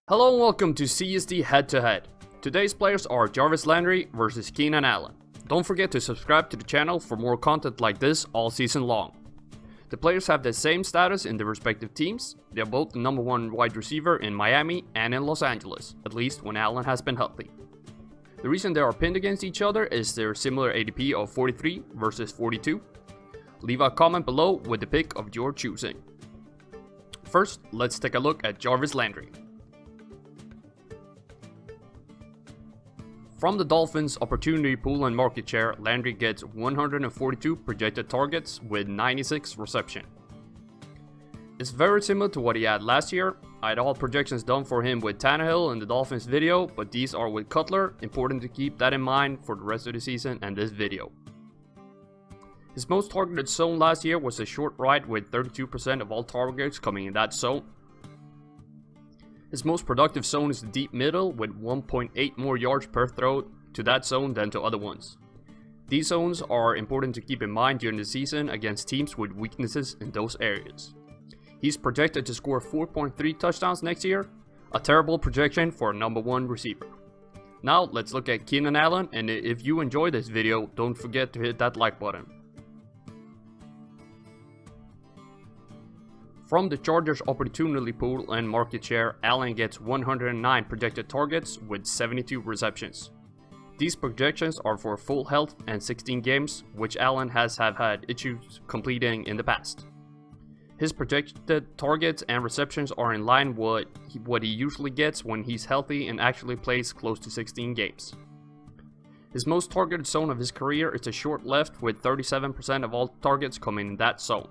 Hello and welcome to CSD Head-2-Head. Today's players are Jarvis Landry versus Keenan Allen. Don't forget to subscribe to the channel for more content like this all season long. The players have the same status in their respective teams. They are both the #1 wide receiver in Miami and in Los Angeles, at least when Allen has been healthy. The reason they are pinned against each other is their similar ADP of 43 versus 42. Leave a comment below with the pick of your choosing. First, let's take a look at Jarvis Landry. From the Dolphins' opportunity pool and market share, Landry gets 142 projected targets with 96 reception. It's very similar to what he had last year. I had all projections done for him with Tannehill in the Dolphins video, but these are with Cutler. Important to keep that in mind for the rest of the season and this video. His most targeted zone last year was a short right with 32% of all targets coming in that zone. His most productive zone is the deep middle with 1.8 more yards per throw to that zone than to other ones. These zones are important to keep in mind during the season against teams with weaknesses in those areas. He's projected to score 4.3 touchdowns next year, a terrible projection for a #1 receiver. Now let's look at Keenan Allen, and if you enjoyed this video, don't forget to hit that like button. From the Chargers' opportunity pool and market share, Allen gets 109 projected targets with 72 receptions. These projections are for full health and 16 games, which Allen has had issues completing in the past. His projected targets and receptions are in line with what he usually gets when he's healthy and actually plays close to 16 games. His most targeted zone of his career is a short left with 37% of all targets coming in that zone.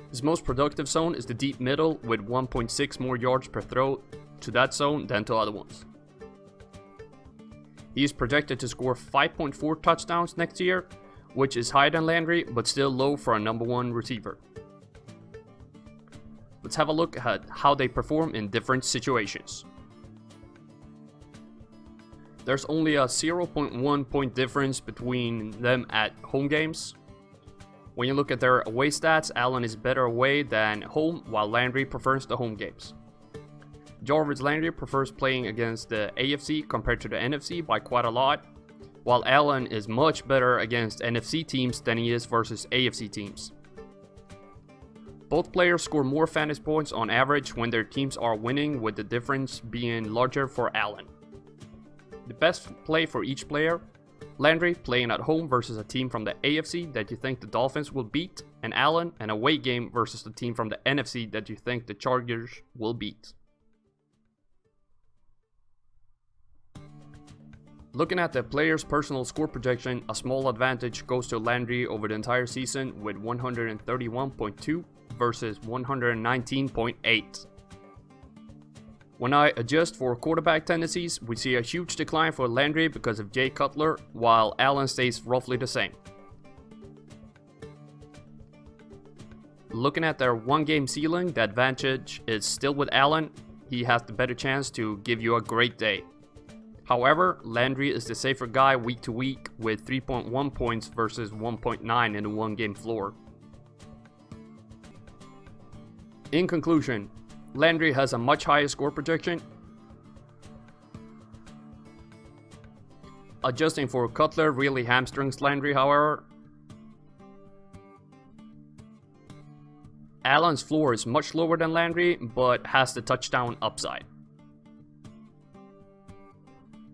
His most productive zone is the deep middle with 1.6 more yards per throw to that zone than to other ones. He is projected to score 5.4 touchdowns next year, which is higher than Landry but still low for a #1 receiver. Let's have a look at how they perform in different situations. There's only a 0.1 point difference between them at home games. When you look at their away stats, Allen is better away than home, while Landry prefers the home games. Jarvis Landry prefers playing against the AFC compared to the NFC by quite a lot, while Allen is much better against NFC teams than he is versus AFC teams. Both players score more fantasy points on average when their teams are winning, with the difference being larger for Allen. The best play for each player: Landry playing at home versus a team from the AFC that you think the Dolphins will beat, and Allen an away game versus the team from the NFC that you think the Chargers will beat. Looking at the player's personal score projection, a small advantage goes to Landry over the entire season with 131.2 versus 119.8. When I adjust for quarterback tendencies, we see a huge decline for Landry because of Jay Cutler, while Allen stays roughly the same. Looking at their one-game ceiling, the advantage is still with Allen. He has the better chance to give you a great day. However, Landry is the safer guy week to week with 3.1 points versus 1.9 in the one-game floor. In conclusion, Landry has a much higher score projection. Adjusting for Cutler really hamstrings Landry, however. Allen's floor is much lower than Landry, but has the touchdown upside.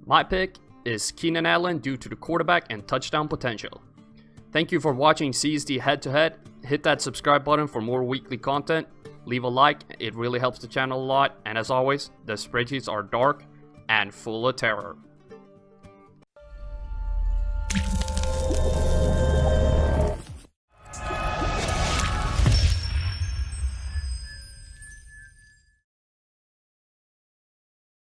My pick is Keenan Allen due to the quarterback and touchdown potential. Thank you for watching CSD Head-to-Head. Hit that subscribe button for more weekly content. Leave a like, it really helps the channel a lot, and as always, the spreadsheets are dark and full of terror.